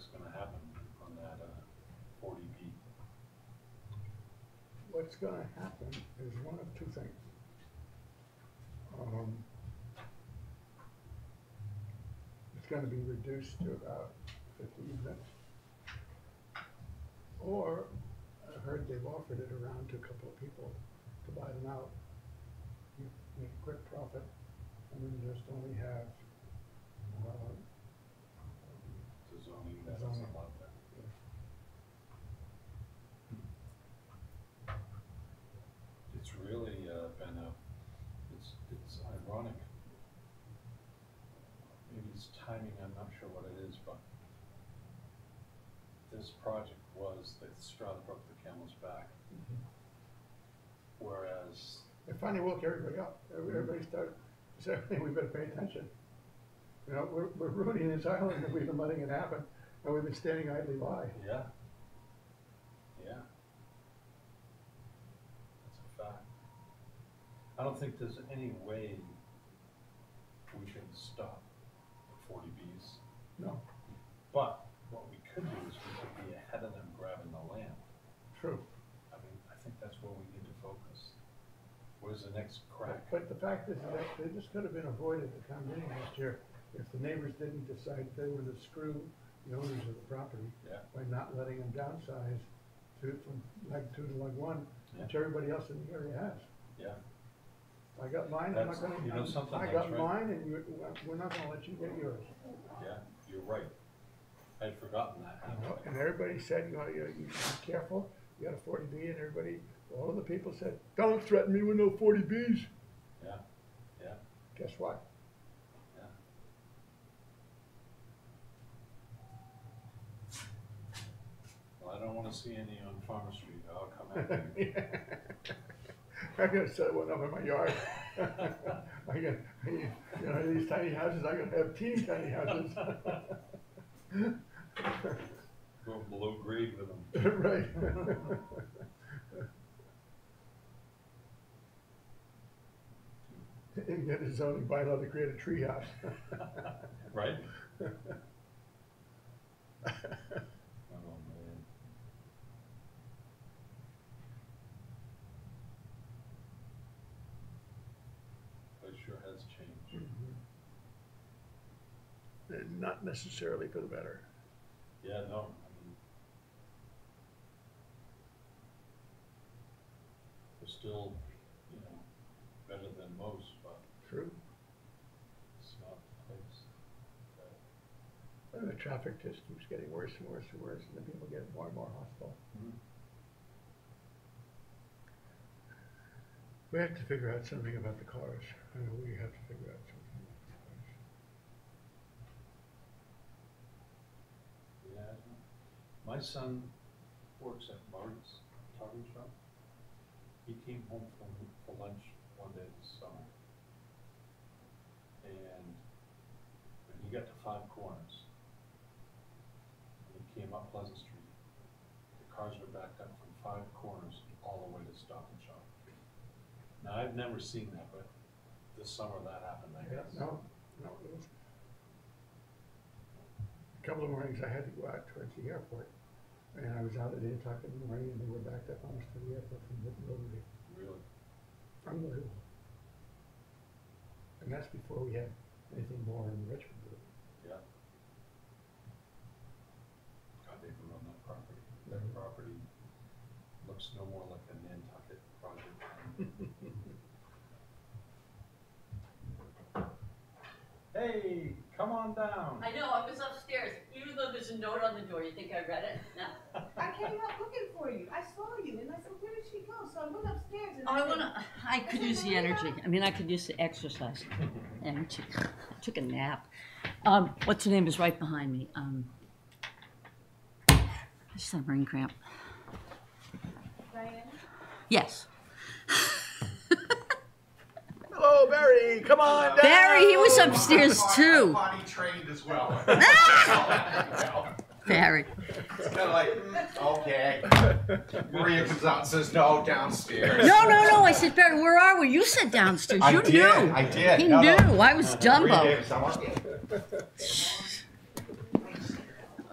think's going to happen on that 40B? What's going to happen is one of two things. It's going to be reduced to about 50 units. Or I heard they've offered it around to a couple of people to buy them out. You make a quick profit and then just only have The zoning that Zoning. doesn't allow that. It's really been it's ironic. Maybe it's timing, I'm not sure what it is, but this project was the straw that broke the camel's back. Whereas It finally woke everybody up. Everybody started saying, we better pay attention. You know, we're ruining this island and we've been letting it happen, and we've been standing idly by. yeah. Yeah. That's a fact. I don't think there's any way we can stop the 40Bs. No, But what we could do is we could be ahead of them grabbing the land. true. I mean, I think that's where we need to focus. Where's the next crack? But the fact is that this could have been avoided at the town meeting last year if the neighbors didn't decide they were to screw the owners of the property Yeah. by not letting them downsize from leg 2 to leg 1, Yeah. which everybody else in the area has. Yeah. I got mine, I'm not That's- gonna, you know something, I that's got right. mine, and we're not gonna let you get yours. Yeah, you're right. I'd forgotten that. You know, and everybody said, you be careful, you got a 40B, and everybody, all of the people said, don't threaten me with no 40Bs. Yeah, yeah, Guess what? yeah. Well, I don't wanna see any on Farmer Street, I'll come after you. I'm gonna set one up in my yard. These tiny houses, I'm gonna have teeny tiny houses. Go below grade with them. Right. And get his zoning bylaw to create a tree house. Right? Oh, man. It sure has changed. And not necessarily for the better. Yeah, no, I mean, we're still, better than most, but True. it's not the place. And the traffic just keeps getting worse and worse and worse, and then people get more and more hostile. We have to figure out something about the cars. We have to figure out something about the cars. Yeah, my son works at Marty's Tavern Shop. He came home for lunch one day this summer. And when he got to 5 Corners, and he came up Pleasant Street, the cars were backed up from 5 Corners all the way to Stop and Shop. Now, I've never seen that, but this summer that happened, I guess. No, it was a couple of mornings I had to go out towards the airport, and I was out at Nantucket in the rain, and they were backed up almost to the airport from Liberty. Really? Unbelievable. And that's before we had anything more in Richmond. Yeah. God, they can run that property. That property looks no more like a Nantucket project. Hey, come on down. I know, I was upstairs. Even though there's a note on the door, you think I read it? No. I came out looking for you. I saw you, and I said, where did she go? So I went upstairs and I could use the energy. I mean, I could use the exercise. Energy. I took a nap. What's her name is right behind me. I just had a brain cramp. Diane? Yes. Hello, Barry. Come on down. Barry, he was upstairs too. Potty trained as well. Barry. It's kind of like, okay. Maria comes out and says, no, downstairs. No. I said, Barry, where are we? You said downstairs. You knew. I did. He No. knew. I was Maria Dumbo. Davis, I'm on.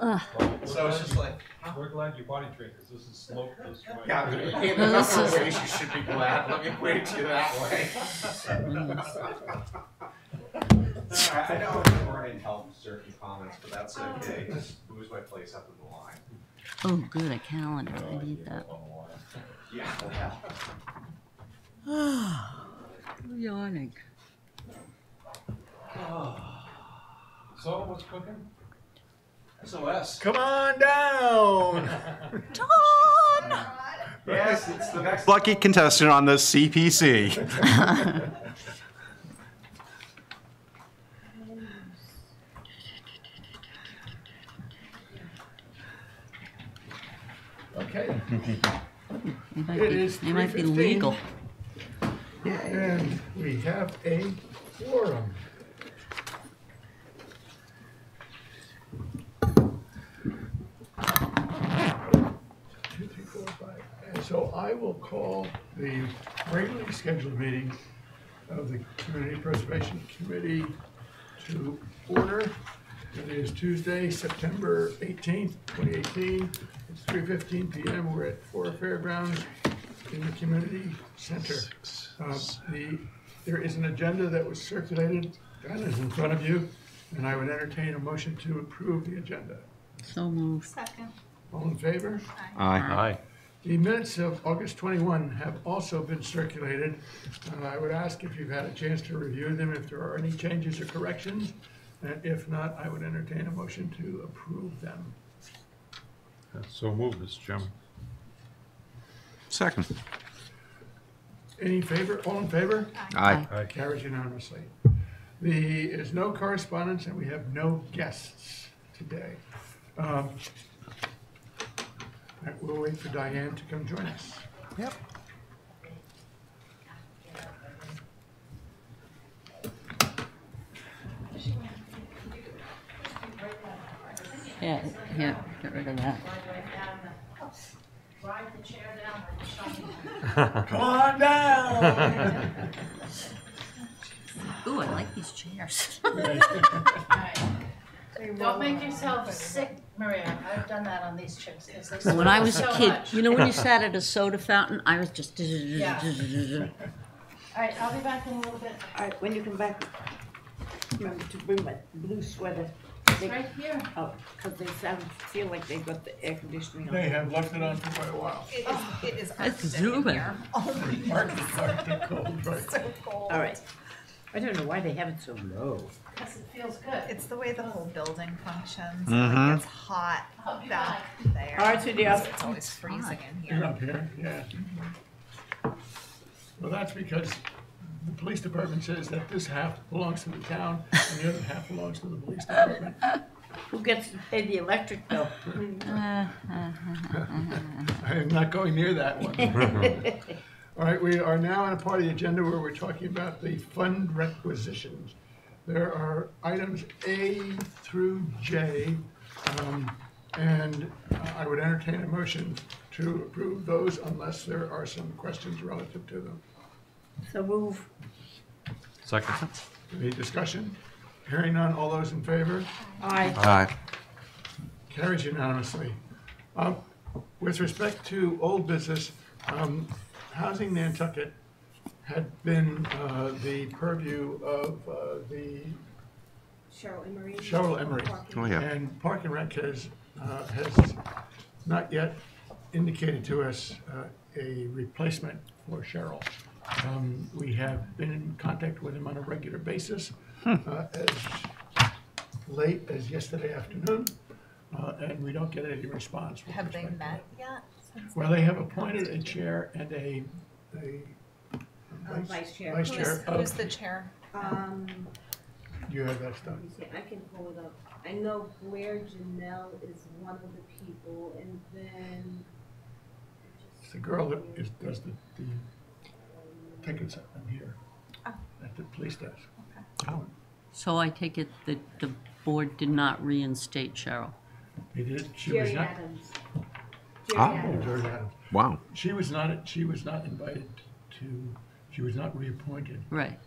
So it's just like, We're glad you body trained, because this is slope this way. yeah, in a number of ways you should be glad. Let me put it to you that way. I know we weren't help certain comments, but that's okay. Just moves my place up in the line. Oh, good, a calendar. I need that. Yeah. I'm yawning. So, what's cooking? SOS. Come on down. Dawn! Yes, it's the next lucky contestant on the CPC. Okay, They might be 3:15. legal. and we have a quorum. Two, three, four, five. And so I will call the regularly scheduled meeting of the Community Preservation Committee to order. It is Tuesday, September 18th, 2018. It's 3:15 PM. We're at Fora Fairgrounds in the community center. There is an agenda that was circulated, that is in front of you, and I would entertain a motion to approve the agenda. So moved. Second. All in favor? Aye. The minutes of August 21 have also been circulated. I would ask if you've had a chance to review them, if there are any changes or corrections. And if not, I would entertain a motion to approve them. So moved, Mr. Chairman. Second. Any favor, all in favor? Aye. Aye. Carries unanimously. There is no correspondence and we have no guests today. We'll wait for Diane to come join us. Yep. Yeah, get rid of that. Ride the chair down. Come on down! Ooh, I like these chairs. Don't make yourself sick, Maria. I've done that on these chips. 'Cause they When I was a so kid, much. you know when you sat at a soda fountain, I was just. All right, I'll be back in a little bit. All right, when you come back, remember to bring my blue sweater. It's right here. Oh, because they feel like they've got the air conditioning on. They have left it on for quite a while. It is It's Arctic in zooming. here. Arctic cold, right. So cold. All right. I don't know why they have it so low. Because it feels good. It's the way the whole building functions. Mhm. Like it's hot I'll be back there. All right, so the other- It's always freezing in You're here. up here, yeah. Well, that's because the police department says that this half belongs to the town and the other half belongs to the police department. Who gets to pay the electric bill? I am not going near that one. All right, we are now on a part of the agenda where we're talking about the fund requisitions. There are items A through J, and I would entertain a motion to approve those unless there are some questions relative to them. So move. Second. Any discussion? Hearing none, all those in favor? Aye. Aye. Carries unanimously. With respect to old business, Housing Nantucket had been the purview of the Cheryl Emery. Cheryl Emery. Oh, yeah. And Park and Rec has not yet indicated to us a replacement for Cheryl. We have been in contact with him on a regular basis, as late as yesterday afternoon, and we don't get any response. with Have they respect to met that. yet? since Well, they have appointed a chair and a Vice chair. vice chair. Who's the chair? You have that stuff. Let me see, I can pull it up. I know Blair Janelle is one of the people, and then. It's the girl that does the tickets in here at the police desk. So I take it that the board did not reinstate Cheryl. He did, she was Jerry not. Adams. Ah. Jerry Adams. Jerry Adams. Wow. She was not invited to, she was not reappointed Right,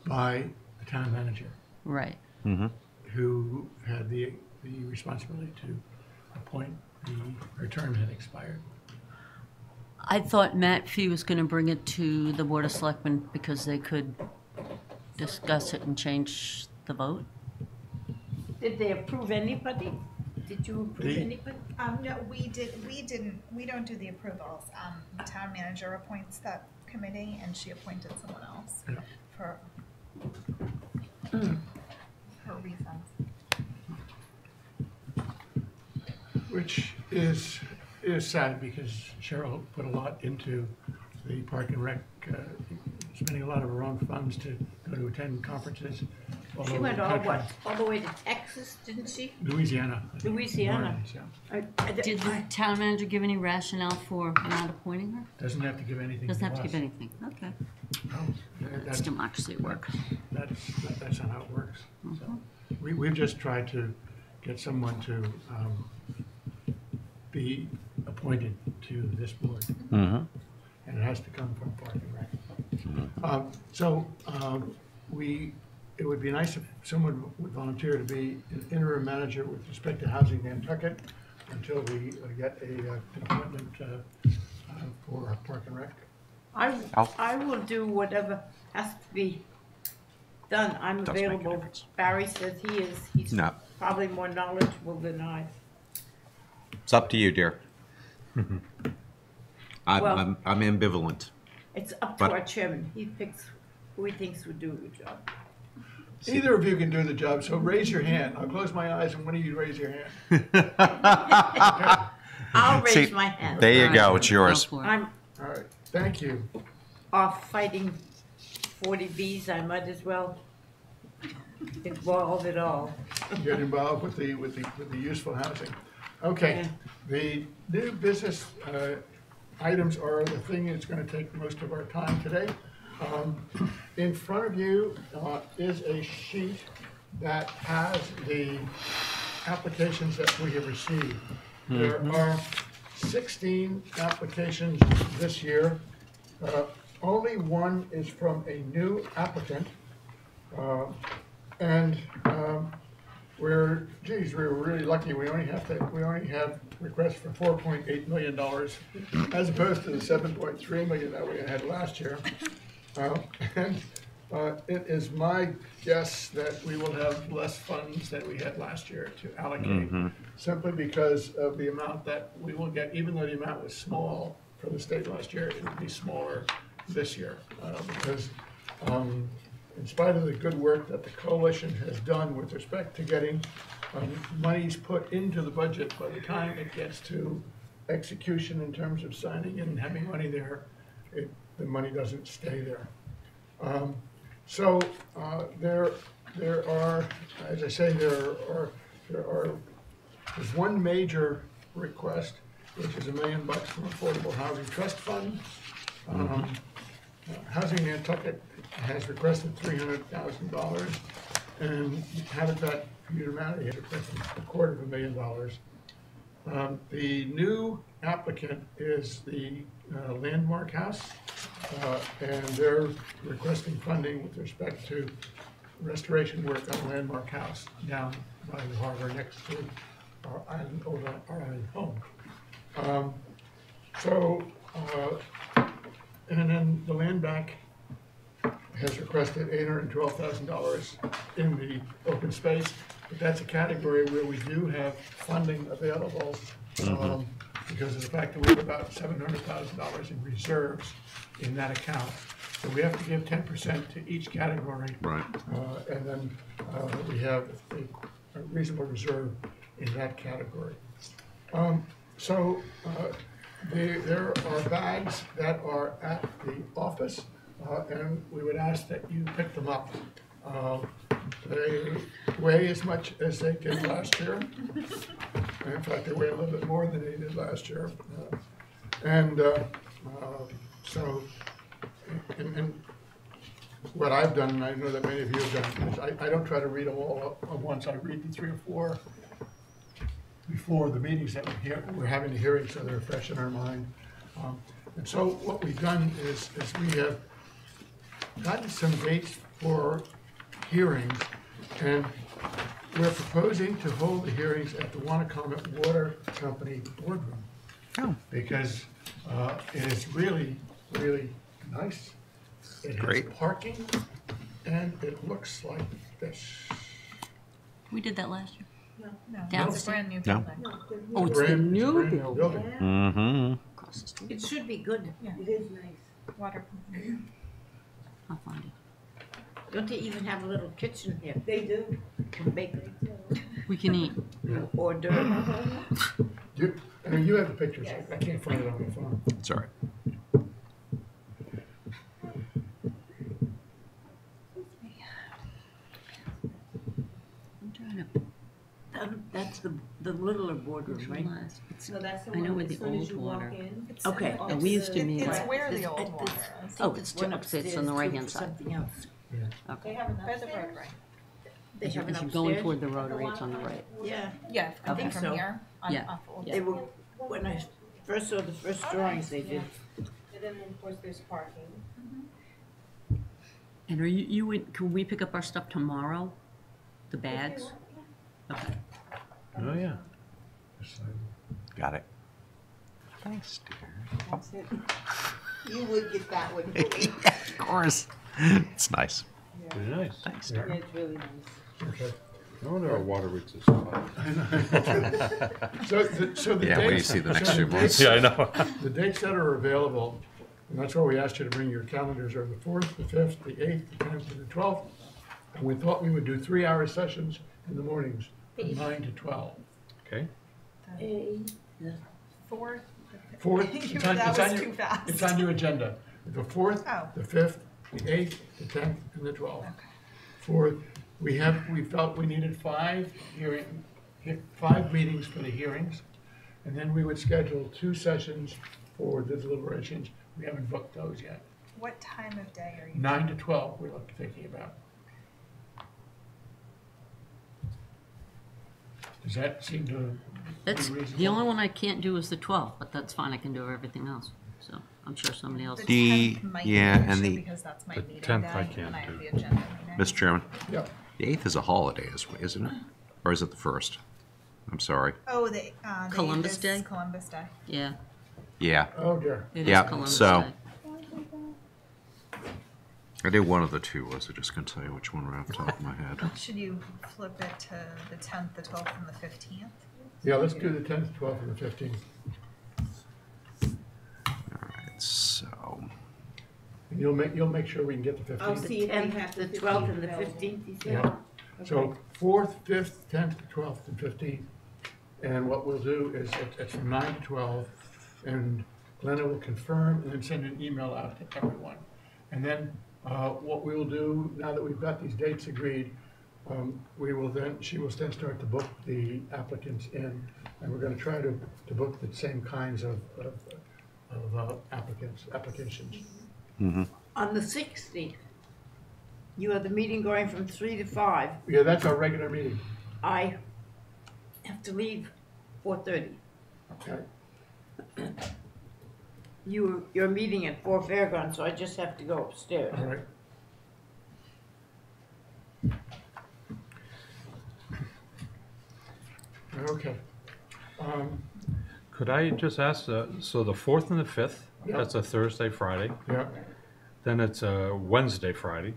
by the town manager. right. Mm-hmm. who had the responsibility to appoint her term had expired. I thought Matt Fee was gonna bring it to the Board of Selectmen because they could discuss it and change the vote. Did they approve anybody? Did you approve The- anybody? No, we didn't, we don't do the approvals. The town manager appoints that committee and she appointed someone else Yeah. for her reasons. Which is sad because Cheryl put a lot into the Park and Rec, spending a lot of her own funds to go to attend conferences all She over went the all, country. what, all the way to Texas, didn't she? Louisiana. I think. Louisiana. New Orleans, yeah. Did the town manager give any rationale for not appointing her? Doesn't have to give anything to Doesn't have to us. give anything, okay. No, That's that's, democracy at work. that's not how it works. So, Mm-hmm. we've just tried to get someone to be appointed to this board. And it has to come from Park and Rec. It would be nice if someone would volunteer to be an interim manager with respect to housing Nantucket until we get an appointment for Park and Rec. I will do whatever has to be done. I'm Does make a available. difference. Barry says he is. He's No. probably more knowledgeable than I. It's up to you, dear. Well- I'm ambivalent. It's up But- to our chairman. He picks who he thinks would do a good job. Either of you can do the job, so raise your hand. I'll close my eyes and one of you raise your hand. I'll raise See, my hand. There you All go, right, it's yours. go for it. I'm All right, thank you. off fighting 40 Bs. I might as well involve it all. Get involved with the useful housing. Okay, the new business items are the thing that's going to take most of our time today. In front of you is a sheet that has the applications that we have received. There are 16 applications this year. Only one is from a new applicant. We're really lucky. We only have requests for $4.8 million as opposed to the $7.3 million that we had last year. It is my guess that we will have less funds than we had last year to allocate, simply because of the amount that we will get. Even though the amount was small for the state last year, it will be smaller this year because in spite of the good work that the coalition has done with respect to getting monies put into the budget, by the time it gets to execution in terms of signing and having money there, the money doesn't stay there. There are, as I say, there's one major request, which is $1 million from Affordable Housing Trust Fund. Housing Nantucket has requested $300,000, and Habitat for Humanity has requested $250,000. The new applicant is the Landmark House, and they're requesting funding with respect to restoration work on Landmark House down by the harbor next to our island, our island home. And then the Land Bank has requested $812,000 in the open space, but that's a category where we do have funding available because of the fact that we have about $700,000 in reserves in that account. So we have to give 10% to each category. Right. And then we have a reasonable reserve in that category. There are bags that are at the office, and we would ask that you pick them up. They weigh as much as they did last year. In fact, they weigh a little bit more than they did last year. And what I've done, and I know that many of you have done, is I don't try to read them all at once. I read the 3 or 4 before the meetings that we're having the hearing, so they're fresh in our mind. And so what we've done is we have gotten some dates for hearings, and we're proposing to hold the hearings at the Wannacomet Water Company boardroom. Oh. Because it is really, really nice. It has Great. parking, and it looks like this. We did that last year. No, it's a Downstairs. brand new No. building. Oh, it's the It's a new brand new building. Mm-hmm. Across the street. It should be good. It is nice. Water. I'll find it. Don't they even have a little kitchen here? They do. To bake We can eat. hors d'oeuvres. You have the pictures. I can't find it on my phone. It's all right. I'm trying to That's the littler boardroom, right? visualize. It's- No, that's the I know one where as the soon as old you walk water. in. It's Okay. it's- And we used to meet. It's Right. where This- the old this- water is. Oh, it's one upstairs upstairs on the too right-hand for side. Something else. They Okay. have an By the upstairs? road, right? They have an As you're going upstairs? toward the rotary, it's on the right. Yeah, Yeah, I think from so. here, on, Yeah. off Old. they were, when I first saw the first drawings they did. And then, of course, there's parking. And are you, can we pick up our stuff tomorrow? The bags? Okay. Oh, yeah. Got it. Thanks, dear. That's it. You would get that one. Of course. It's nice. Pretty nice. Thanks, Yeah, dear. it's really nice. Okay. No wonder our water rates are so high. So the Yeah, when you dates- see the next so 2 the months. dates- Yeah, I know. The dates that are available, and that's why we asked you to bring your calendars, are the 4th, the 5th, the 8th, the 10th, and the 12th. And we thought we would do 3-hour sessions in the mornings from 9 to 12. Okay. Fourth. 4th, You- it's on, that it's on was your, too fast. it's on your agenda. The 4th, Oh. the 5th, the 8th, the 10th, and the 12th. Okay. We felt we needed 5 meetings for the hearings, and then we would schedule 2 sessions for the deliberations. We haven't booked those yet. What time of day are you? 9 to 12, we're thinking about. Does that seem to be That's, reasonable? the only one I can't do is the 12th, but that's fine, I can do everything else. So I'm sure somebody else. The- 10th might yeah, be an and issue the- because that's my the meeting 10th day, I can't and I have do. the agenda meeting. Mr. Chairman, Yeah. the 8th is a holiday, isn't it? Or is it the 1st? I'm sorry. Oh, the Columbus eighth is Day? Columbus Day. Yeah, Yeah, Oh, dear. it is Yeah, Columbus so- Day. I knew one of the two was. I just couldn't tell you which one right off the top of my head. Should you flip it to the 10th, the 12th, and the 15th? Yeah, let's do the 10th, 12th, and the 15th. All right, so And you'll make sure we can get the I'll 15th. see if they have 10th, the the 12th, 15th and the available. 15th, you said? Yeah. So 4th, 5th, 10th, 12th, and 15th. And what we'll do is it's from 9 to 12, and Glenna will confirm and then send an email out to everyone. And then what we will do, now that we've got these dates agreed, she will then start to book the applicants in, and we're gonna try to book the same kinds of applications. On the 16th, you have the meeting going from 3 to 5. Yeah, that's our regular meeting. I have to leave 4:30. Okay. You're meeting at 4 Fairgrounds, so I just have to go upstairs. All right. Okay. Could I just ask, so the 4th and the 5th, Yeah. that's a Thursday, Friday. Yeah, Then it's a Wednesday, Friday.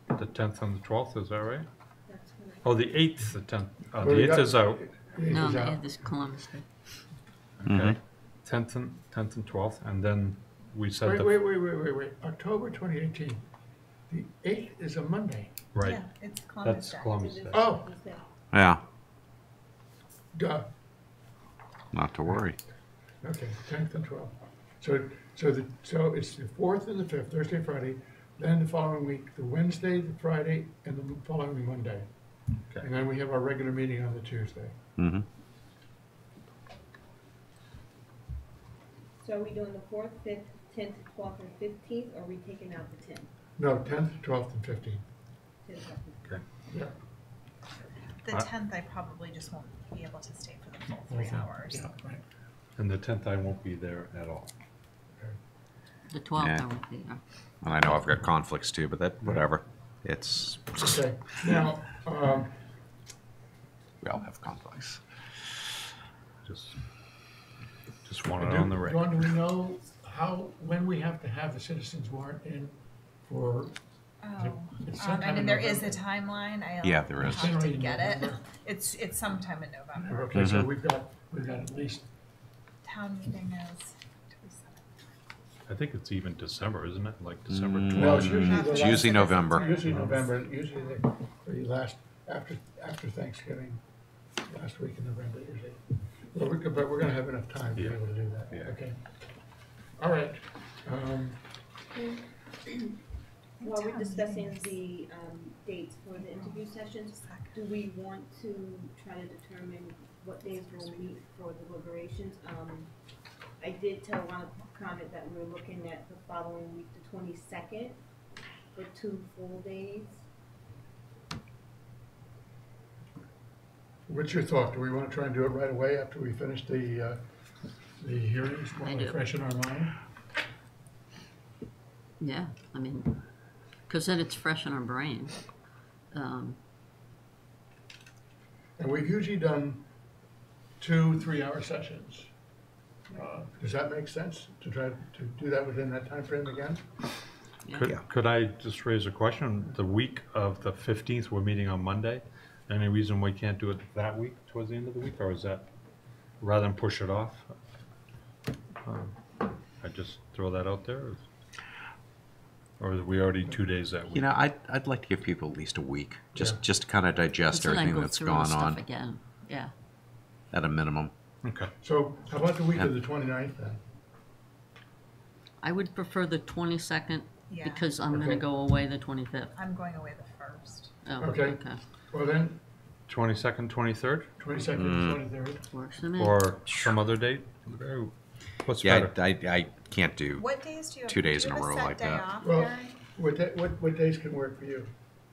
The 10th and the 12th, is that right? That's when Oh, the 8th, the 10th, Well, the we 8th got- is out. No, Is out. yeah, this Columbus Day. Okay. 10th and 12th, and then we said the, Wait. October 2018. The 8th is a Monday. right, Yeah, it's Columbus that's Day. Columbus Day. Oh, yeah, duh. not to worry. Okay, 10th and 12th. So it's the 4th and the 5th, Thursday, Friday, then the following week, the Wednesday, the Friday, and the following Monday. Okay. And then we have our regular meeting on the Tuesday. Mm-hmm. So are we doing the 4th, 5th, 10th, 12th, and 15th, or are we taking out the 10th? No, 10th, 12th, and 15th. 10th, 12th, Okay. Yeah. The 10th, I probably just won't be able to stay for the full 3 hours. Yeah, right. And the 10th, I won't be there at all. The 12th, Yeah. I won't be there. And I know I've got conflicts too, but that whatever. It's Okay, now, We all have conflicts. Just want it on the record. Dawn, do we know when we have to have the citizens warrant in for? Oh, It's I sometime mean, in there is a November. timeline. I Yeah, there is. have to Generally in get it. November. It's sometime in November. Okay, so Mhm. we've got at least, Town meeting is 27th. I think it's even December, isn't it? Like December Mm, 12th. no, it's usually the It's last. usually November. Usually November, usually the last, after Thanksgiving, last week in November usually. Well, but we're gonna have enough time to be Yeah. able to do that, Yeah. okay? All right, While we're Town discussing meetings. the dates for the interview sessions, do we want to try to determine what days we'll meet for deliberations? I did tell one comment that we're looking at the following week, the 22nd, for 2 full days. what's your thought? Do we wanna try and do it right away after we finish the hearings, I while do. we're fresh in our mind? Yeah, I mean, because then it's fresh in our brain. And we've usually done 2 3-hour sessions. Does that make sense to try to do that within that time frame again? Could, Yeah. could I just raise a question? The week of the 15th, we're meeting on Monday. Any reason we can't do it that week, towards the end of the week, or is that, rather than push it off? I just throw that out there, or are we already 2 days that week? You know, I'd like to give people at least a week, just Yeah. just to kind of digest So then everything go that's through the gone stuff on again. Yeah. at a minimum. Okay. So how about the week of the 29th then? I would prefer the 22nd Yeah, because I'm going Okay. to go away the 25th. I'm going away the 1st. Oh, Okay. Well then, 22nd, 23rd, 22nd and 23rd. Works for me. or some other date? What's Yeah, better? I can't do. What days do you have? 2 days do you in a have row set like day that. off, Well, Barry? what days can work for you?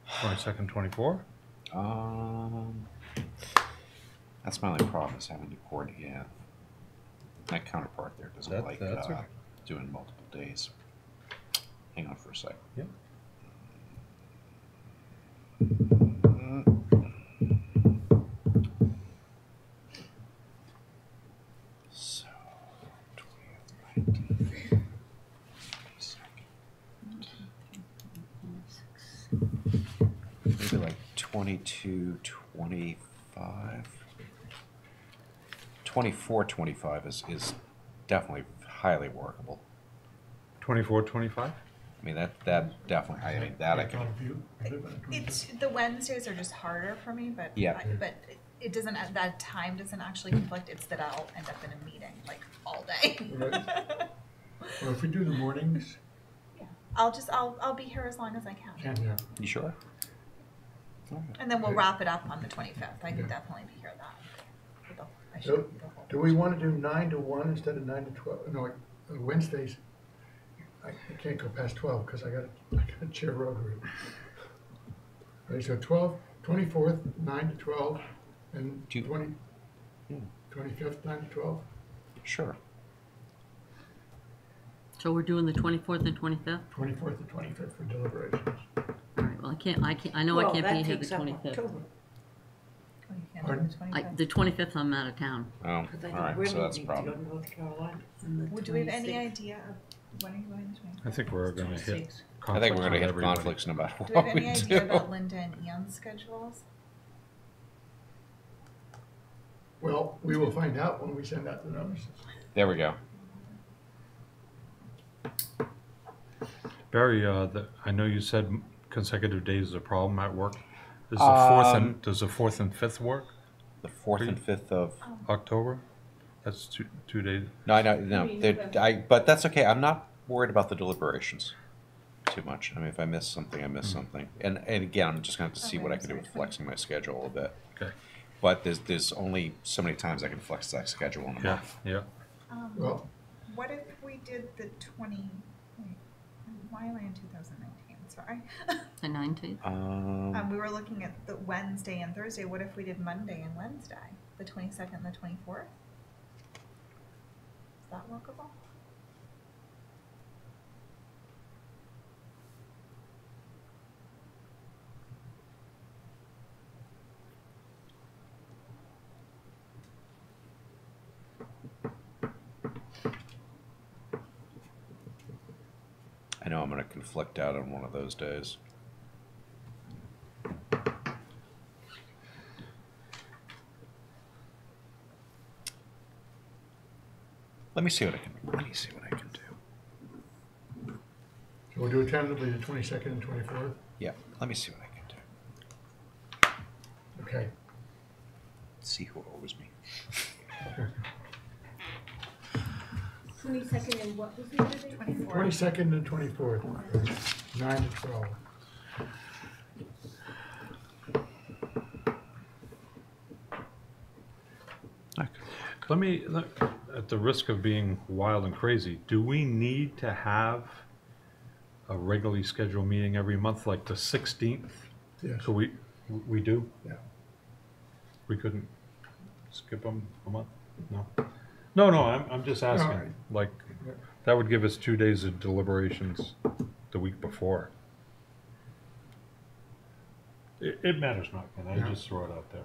22nd, 24? That's my only problem is having to coordinate. Yeah, my counterpart there doesn't like That's okay. doing multiple days. Hang on for a sec. Yeah. So, 20th, 19th, 22nd. Maybe like 22, 25. 24, 25 is definitely highly workable. 24, 25? I mean, that definitely, I mean, that I can, Thought of you. I live on the 25th. It's, the Wednesdays are just harder for me, but. Yeah. But it doesn't, that time doesn't actually conflict, it's that I'll end up in a meeting, like, all day. Right. Well, if we do the mornings, Yeah. I'll be here as long as I can. yeah. you sure? And then we'll wrap it up on the 25th. I Yeah. can definitely be here that. for the- I So, should be the whole- do we want to do 9 to 1 instead of 9 to 12? No, Wednesdays, I can't go past 12 because I got a chair rotary. Okay, so 24th, 9 to 12, and Do you- 25th, 9 to 12? Sure. So we're doing the 24th and 25th? 24th and 25th for deliberations. All right, well, I know I can't be here the 25th. Oh, you can't do Pardon? the 25th? The 25th, I'm out of town. Oh, all right, so that's a problem. North Carolina. on the Well, do we have any 26th. idea of when are you going the 25th? I think we're going to hit 26th. I think we're conflicts going to with hit everybody. conflicts no matter Do we what have we any idea do. about Linda and Ian's schedules? Well, we will find out when we send out the notices. There we go. Barry, I know you said consecutive days is a problem at work. Does the 4th and 5th work? The 4th and 5th of October? That's two days. no, I know, no, but that's okay. I'm not worried about the deliberations too much. I mean, if I miss something, I miss something. And again, I'm just going to have to see Okay, what I I'm can do with sorry. flexing my schedule a little bit. Okay. But there's only so many times I can flex that schedule in a Yeah, month. yeah. Well, What if we did the 20, wait, why am I in 2019? Sorry. The 19th? We were looking at the Wednesday and Thursday. What if we did Monday and Wednesday? The 22nd and the 24th? Is that workable? know I'm gonna conflict out on one of those days. Let me see what I can do. So we'll do it tentatively the 22nd and 24th? Yeah, let me see what I can do. Okay. See who owes me. 22nd and what was the other date? 22nd and 24th, 9 to 12. At the risk of being wild and crazy, do we need to have a regularly scheduled meeting every month, like the 16th? Yes. So we do? Yeah. We couldn't skip them a month? No? No, I'm just asking. Alright. Like, that would give us 2 days of deliberations the week before. It matters not, and I Yeah. just throw it out there.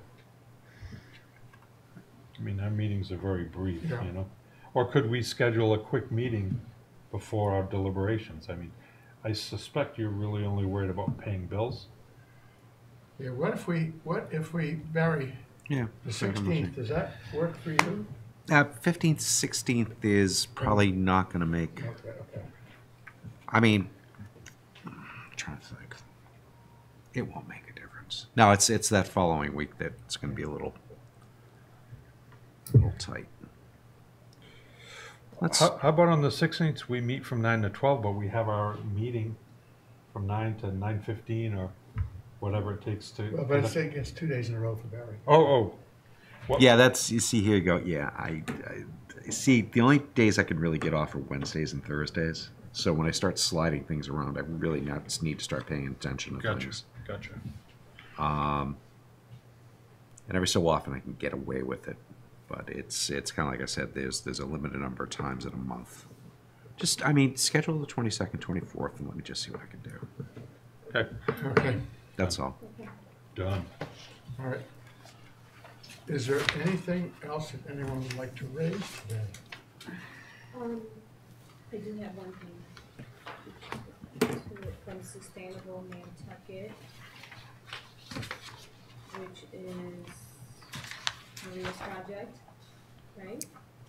I mean, our meetings are very brief, Yeah. you know? Or could we schedule a quick meeting before our deliberations? I mean, I suspect you're really only worried about paying bills. Yeah, what if we, Barry, Yeah. the 16th, does that work for you? 15th, 16th is probably not gonna make. Okay. I mean, I'm trying to think. It won't make a difference. No, it's that following week that it's going to be a little tight. How about on the 16th, we meet from 9 to 12, but we have our meeting from 9 to 9:15 or whatever it takes to. Well, but it's 2 days in a row for Barry. Oh. What? Yeah, that's, you see, here you go. Yeah, I see, the only days I can really get off are Wednesdays and Thursdays. So when I start sliding things around, I really just need to start paying attention to things. Gotcha. And every so often I can get away with it, but it's kind of like I said. There's a limited number of times in a month. Just, I mean, schedule the 22nd, 24th, and let me just see what I can do. Okay, That's all. Done. all right. Is there anything else that anyone would like to raise today? I do have one thing. From Sustainable Nantucket, which is Maria's project, right?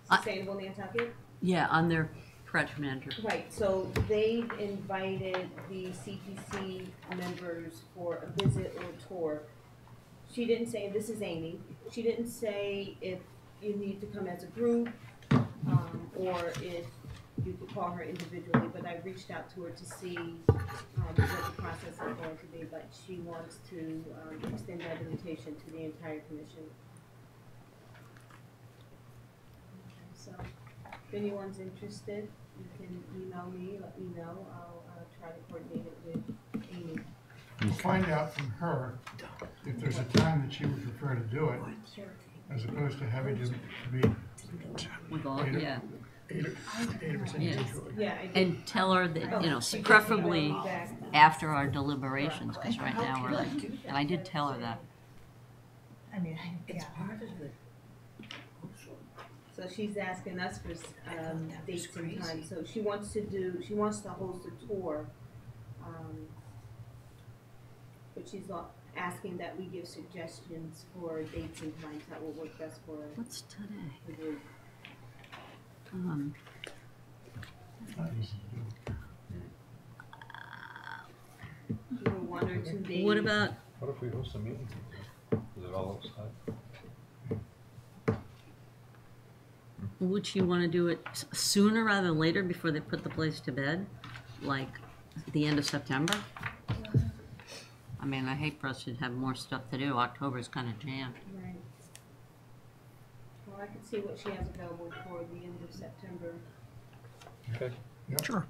Sustainable Nantucket? Yeah, on their project manager. Right, so they've invited the CPC members for a visit or a tour. She didn't say, this is Amy, she didn't say if you need to come as a group, or if you could call her individually, but I reached out to her to see what the process is going to be, but she wants to extend that invitation to the entire commission. So, if anyone's interested, you can email me, let me know, I'll try to coordinate it with Amy. We'll find out from her if there's a time that she would prefer to do it, Sure. as opposed to having to be With all, yeah. 80% Yeah. individually. Yeah, I did. And tell her that, you know, She just preferably emailed me back. after our deliberations, because right now we're like, and I did tell her that. I mean, yeah. So she's asking us for dates and times, so she wants to host a tour. But she's asking that we give suggestions for dates and times that will work best for What's today? the group. It's not easy to do. Either 1 or 2 days. What about, What if we host a meeting? Is it all outside? would you want to do it sooner rather than later before they put the place to bed? Like the end of September? I mean, I hate for us to have more stuff to do. October's kind of jammed. Right. Well, I can see what she has available for the end of September. Okay. Sure.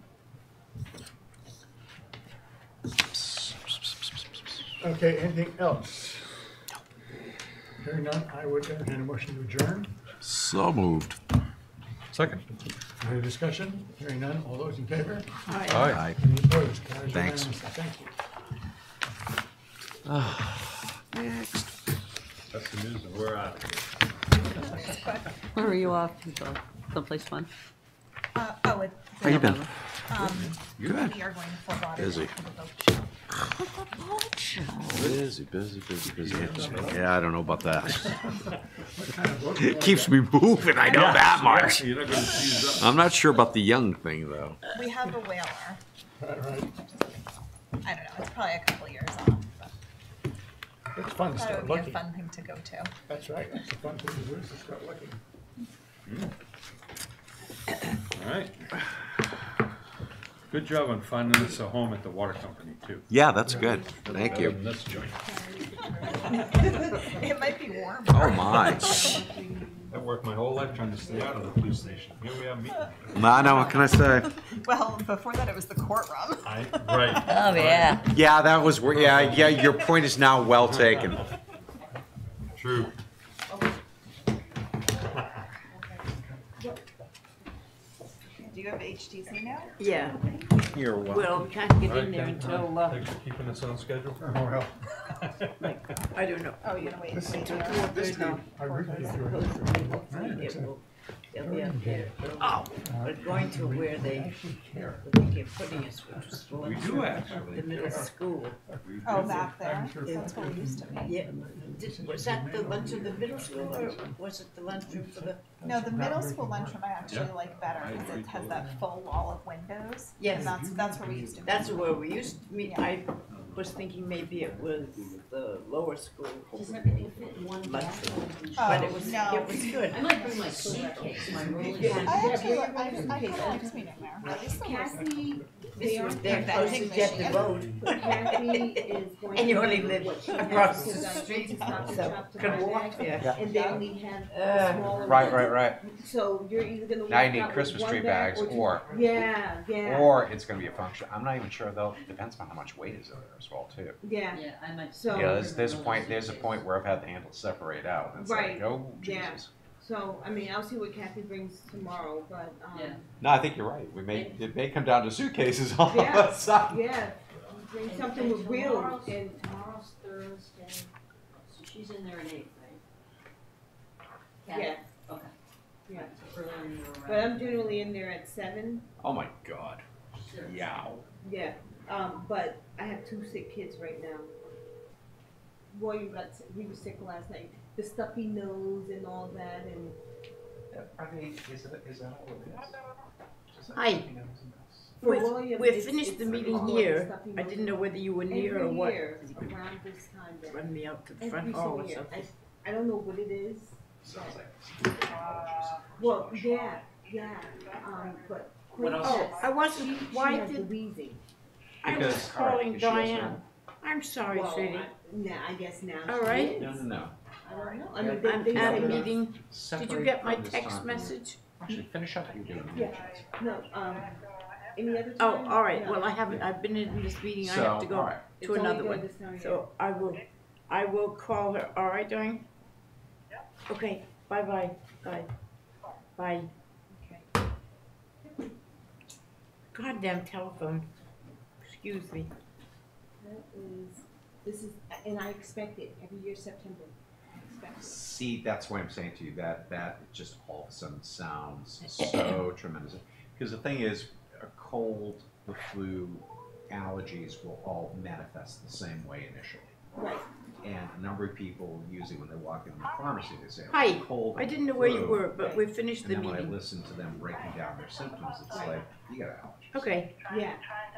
Okay, anything else? Hearing none, I would entertain a motion to adjourn. So moved. Second. Any discussion? Hearing none, all those in favor? Aye. Any opposed? Carries Thanks. unanimously. Thank you. Next. That's the news, and we're out of here. Where are you off to go? Someplace fun? How you been? We are going to Fort Lauderdale Busy. for the boat show. Busy. Yeah, I don't know about that. It keeps me moving, I know that much. You're not gonna seize up. I'm not sure about the young thing, though. We have a whaler. Right. I don't know, it's probably a couple years off, but It's fun to I thought it start would be a looking. fun thing to go to. That's right. That's the fun thing to do is to start looking. All right. Good job on finding us a home at the water company, too. Yeah, that's good. Thank Better you. than this joint. It might be warm. Oh, my. I worked my whole life trying to stay out of the police station. Here we are meeting. No, what can I say? Well, before that, it was the courtroom. Right. Oh, yeah. Yeah, that was where, yeah, your point is now well taken. True. Do you have HTC now? Yeah, You're well, we can't get in there until, Thanks for keeping us on schedule. Oh, well. I don't know. Oh, you're gonna wait. This- wait till This No. week, I really do Supposed to be hopefully Right, it it's will, they'll be up there. Oh. We're going to where they, actually care. where they keep putting us, which was the We do actually. the middle school. Oh, back there? That's where we used to be. Yeah, was that the lunch of the middle school, or was it the lunchroom for the? No, the middle school lunchroom I actually like better because it has that full wall of windows. Yes. And that's where we used to be. That's where we used to meet. I was thinking maybe it was the lower school Does everything fit in one lunchroom, Oh, but it was no. good. I might bring my suitcase, my rolling I actually, suitcase. I kind of liked meeting there. At least the worst. Kathy, This was their Vending closest jet to machine. vote. Kathy is going to. And you only do live what she across has, the because I street, think Stop and so Shop to could buy walk bags, there. And they only have Uh, smaller. Right, ones. right, right. So you're either gonna. Now you walk need out with Christmas one tree bag bags, two- or Yeah. it's gonna be a function. I'm not even sure though. Depends on how much weight is in there as well too. Yeah, Yeah, I might. So- Yeah, there's a point where I've had the handles separate out. And it's Right. like, oh Yeah. Jesus. so, I mean, I'll see what Kathy brings tomorrow, but, Yeah. No, I think you're right. It may come down to suitcases all of Yeah. a sudden. yeah, bring something with wheels and, Tomorrow's Thursday, so she's in there at 8, right? yeah, Okay. yeah. Earlier in the But I'm generally in there at 7, Oh my God. Yow. yeah, but I have 2 sick kids right now. Boy, we were sick last night, the stuffy nose and all that, and Are they, is that all it is? Hi. for We- William, we it's- finished it's the meeting more here. stuffy I nose. didn't know whether you were near or Every what. year, around this time, then. Run me out to the Every front hall single or year. something. I don't know what it is. Sounds like. Well, yeah, but. What else? Oh, I wasn't, why has the did, wheezing. I was Because- all right, calling because she has Diane. I'm sorry, Well, sweetie. I guess now. All she right. is. No. I don't know. I mean, I'm they at a say meeting. Did you Separate get my from this text time. message? Actually, finish up what you're doing. Yeah. No, any other Oh, time? all right. No. Well, I haven't, I've been in this meeting. I So, have to go all right. It's to only another during one. this time of So I will call her. All right, Diane? Okay, bye-bye. Bye. Bye. Okay. Goddamn telephone. Excuse me. This is, and I expect it every year, September. I expect it. See, that's why I'm saying to you that just all of a sudden sounds so tremendous. Because the thing is, a cold, the flu, allergies will all manifest the same way initially. Right. And a number of people, usually when they walk in the pharmacy, they say, Hi. "I'm cold." I didn't know where you flu." were, but we finished And the then when I meeting. listen to them breaking down their symptoms, it's Right. like, you got allergies. Okay. Yeah.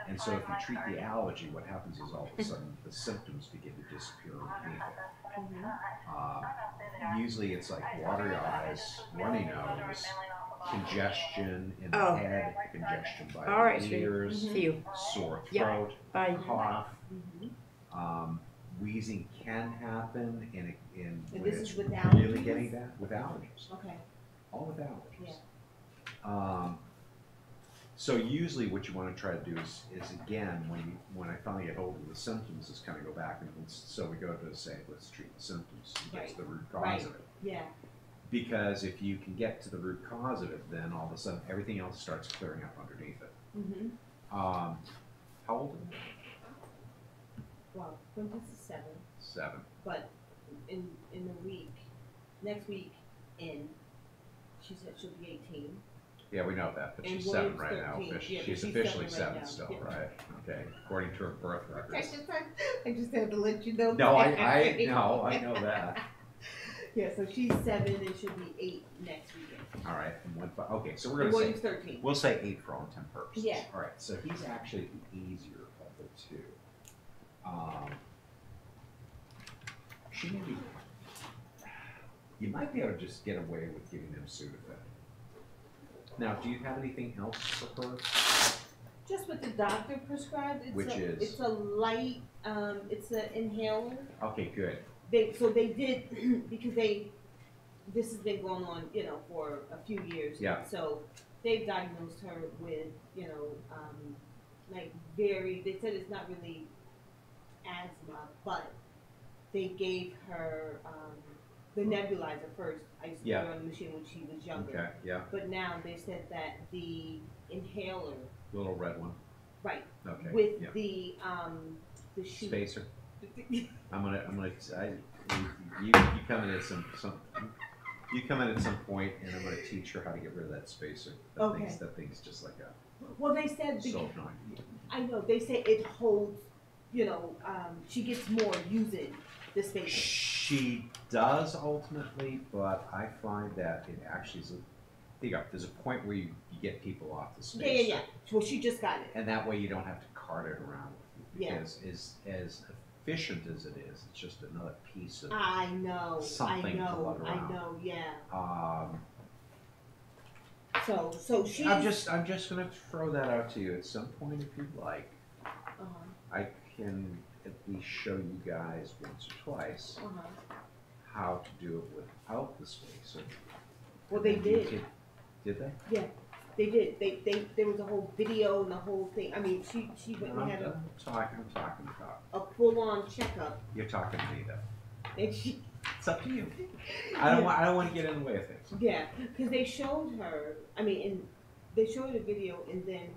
And so if you treat the allergy, what happens is all of a sudden the symptoms begin to disappear underneath it. Usually it's like watery eyes, runny nose, congestion in the Oh. head, congestion by All right, the sweetie. ears, See you. sore Yep. throat, Bye. cough. Wheezing can happen in And when this it's is with really allergies? getting bad with allergies. Okay. All with allergies. So usually what you want to try to do is again, when I finally get hold of the symptoms, is kind of go back and so we go to say, let's treat the symptoms and get to the root cause Right. of it. Yeah. Because if you can get to the root cause of it, then all of a sudden everything else starts clearing up underneath it. Mm-hmm. How old are you? Well, Princess is 7, 7. but in a week, next week she said she'll be 18. Yeah, we know that, but And she's 7 William's right now. 13. Officially. Yeah, She's she's officially 7 right 7 now. still, Yeah. right? Okay, according to her birth records. I just had to let you know. No, I know that. Yeah, so she's 7 and she'll be 8 next weekend. All right, and okay, so we're And gonna William's say 13. we'll say 8 for all intent purposes. Yeah. All right, so he's actually the easier of the two. She may be. You might be able to just get away with giving them Sudafed. Now, do you have anything else for her? Just what the doctor prescribed. It's a light. It's an inhaler. Okay, good. They did because this has been going on, for a few years. Yeah. So they diagnosed her with, they said it's not really asthma, but they gave her the nebulizer first. I used to put her on the machine when she was younger. Okay, yeah. But now they said that the inhaler, The little red one. right, Okay. with yeah. the sheet. Spacer. you come in at some you come in at some point, and I'm gonna teach her how to get rid of that spacer. That thing's just like a Well, they said so annoying. I know they say it holds. She gets more using the spacer. She does ultimately, but I find that it actually is. There's a point where you get people off the spacer. Yeah. Well, she just got it. And that way you don't have to cart it around with you. Yeah. Because as efficient as it is, it's just another piece of I know. something to lug around. I know. Yeah. So she. I'm just gonna throw that out to you at some point if you'd like. I can at least show you guys once or twice how to do it without the spacer. Well, they did. Did they? Yeah, they did. There was a whole video and the whole thing. I mean, she went and had I'm talking about. a full-on checkup. You're talking to me though. And she. It's up to you. I don't want to get in the way of things. Yeah, because they showed her. I mean, and they showed a video, and then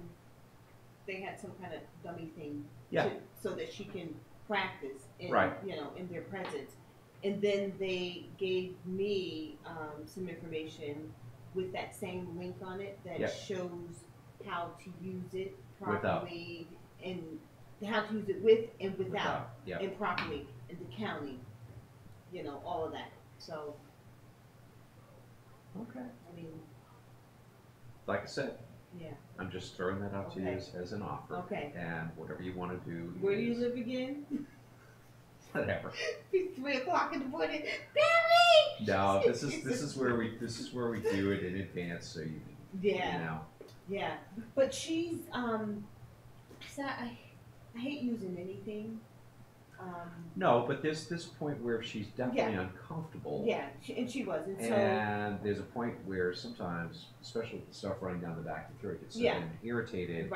they had some kind of dummy thing. Yeah. So that she can practice, in, Right. in their presence. And then they gave me some information with that same link on it that shows how to use it properly and how to use it with and without. And properly, and the county, all of that. So. Okay. I mean. Like I said. Yeah. I'm just throwing that out to you as an offer. Okay. And whatever you want to do. Where do you live again? Whatever. It's 3 o'clock in the morning. Barry! No, this is where we do it in advance so you can. Yeah. Yeah. But she's so I hate using anything. No, but there's this point where she's definitely uncomfortable. Yeah, she was, and so. And there's a point where sometimes, especially with the stuff running down the back of the throat, gets so irritated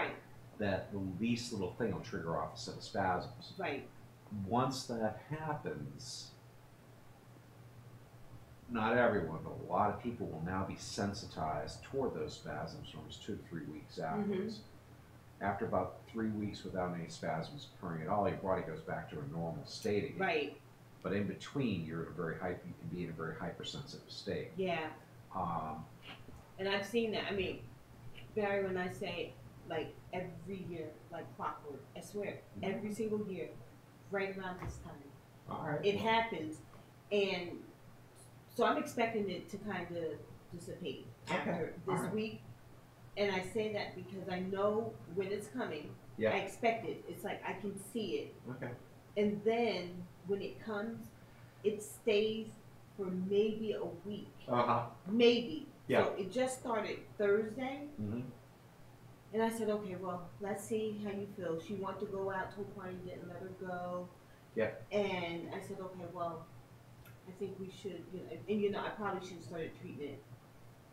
that the least little thing will trigger off a set of spasms. Right. Once that happens, not everyone, but a lot of people will now be sensitized toward those spasms almost 2 to 3 weeks afterwards. After about 3 weeks without any spasms occurring at all, your body goes back to a normal state again. Right. But in between, you can be in a very hypersensitive state. Yeah. And I've seen that. I mean, Barry, when I say like every year, like clockwork, I swear, every single year, right around this time, all right, it happens, and so I'm expecting it to kind of dissipate after this week. And I say that because I know when it's coming. Yeah. I expect it. It's like I can see it. Okay. And then when it comes, it stays for maybe a week. Maybe. Yeah. So it just started Thursday. And I said, okay, well, let's see how you feel. She wanted to go out to a party, didn't let her go. Yeah. And I said, okay, well, I think we should, and I probably should have started treating it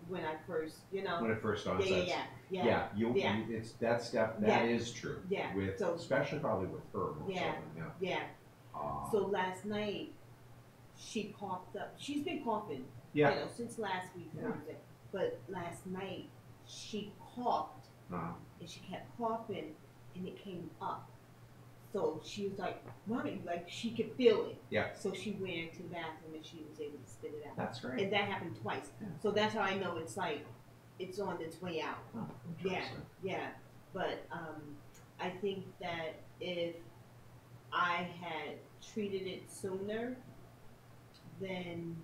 when I first, When it first onsets. Yeah. That is true. Yeah. So, especially probably with her more so than So last night, she coughed up. She's been coughing, since last week Thursday. But last night, she coughed, and she kept coughing, and it came up. So she was like, "Mommy," like she could feel it. Yeah. So she went into the bathroom and she was able to spit it out. That's great. And that happened twice. Yeah. So that's how I know it's like it's on its way out. Oh, Yeah, interesting. yeah, but, I think that if I had treated it sooner, then,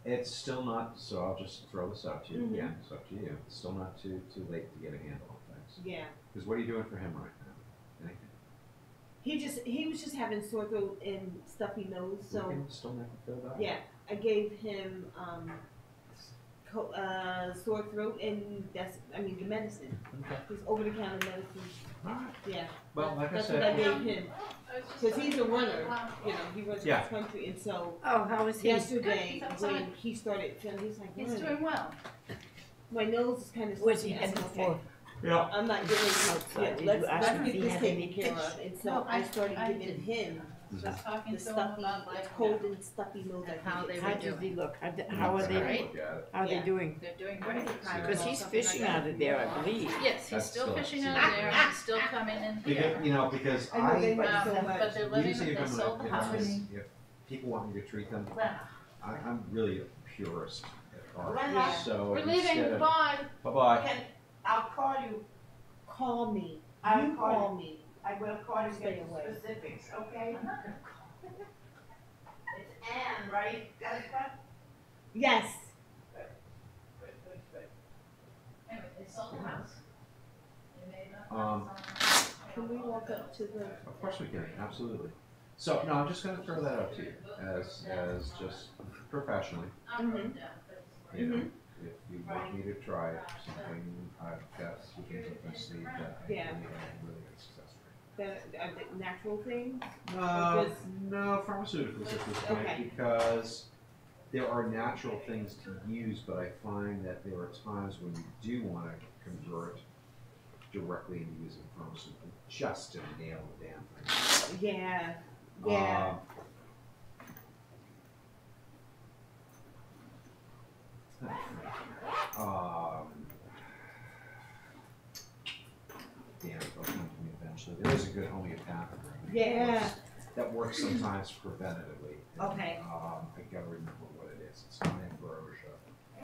It's still not, so I'll just throw this out to you Mhm. again, it's up to you. It's still not too late to get a handle on things. yeah. Because what are you doing for him right now? Anything? He was just having sore throat and stuffy nose, We so, can still never feel that? yeah, I gave him, sore throat and that's, I mean, the medicine. Okay. His over-the-counter medicine, Alright. yeah. Well, like I That's said, what I gave him, cause he's a runner, you know, he runs Yeah. cross country, and so Oh, how was he? yesterday, He's outside. when he started feeling, he's like, He's "Honey, doing well. my nose is kinda Where's he stuffy." I said, headed "Okay, for? Yeah. I'm not giving you, Outside. yeah, Did you let's ask him if get he this had taken any care fish? of," and so No, I started I giving didn't. him Just talking the to him stuffy, about the life. cold and stuffy nose I And how think they it's were How like. does he look? How are Let's they, have a Great. look at it. how are they Yeah. doing? They're doing great. Because he's fishing out of there, I believe. Yes, he's That's still still- fishing out there, and he's still coming in here. Because I know they went so Um, much. but they're living, usually they if I'm sold the gonna, house. if people want me to treat them, Well, I'm really a purist at heart. Yeah. So we're instead leaving, of, bye. bye-bye. I'll call you, Call me, I'll you call you. call me. I will call you, Stay get the away. specifics, okay? I'm not gonna call you. It's Ann, right, Jessica? Yes, Good, good, good. Anyway, they sold the house. They made enough Um, money selling it. can we walk up to the, Of course we can, absolutely. So, no, I'm just gonna throw that out to you as just professionally, I'm written down, but it's you know. Mhm. If you want me to try something, I've got some things up my sleeve that I Yeah. really have really good success rate. the natural things? No, pharmaceuticals at this point, Okay. because there are natural things to use, but I find that there are times when you do want to convert directly into using pharmaceutical just to nail the damn thing. Yeah, yeah. Damn, it'll come to me eventually. There is a good homeopathic remedy. Yeah. That works sometimes preventatively. Okay. I gotta remember what it is. It's not ambrosia.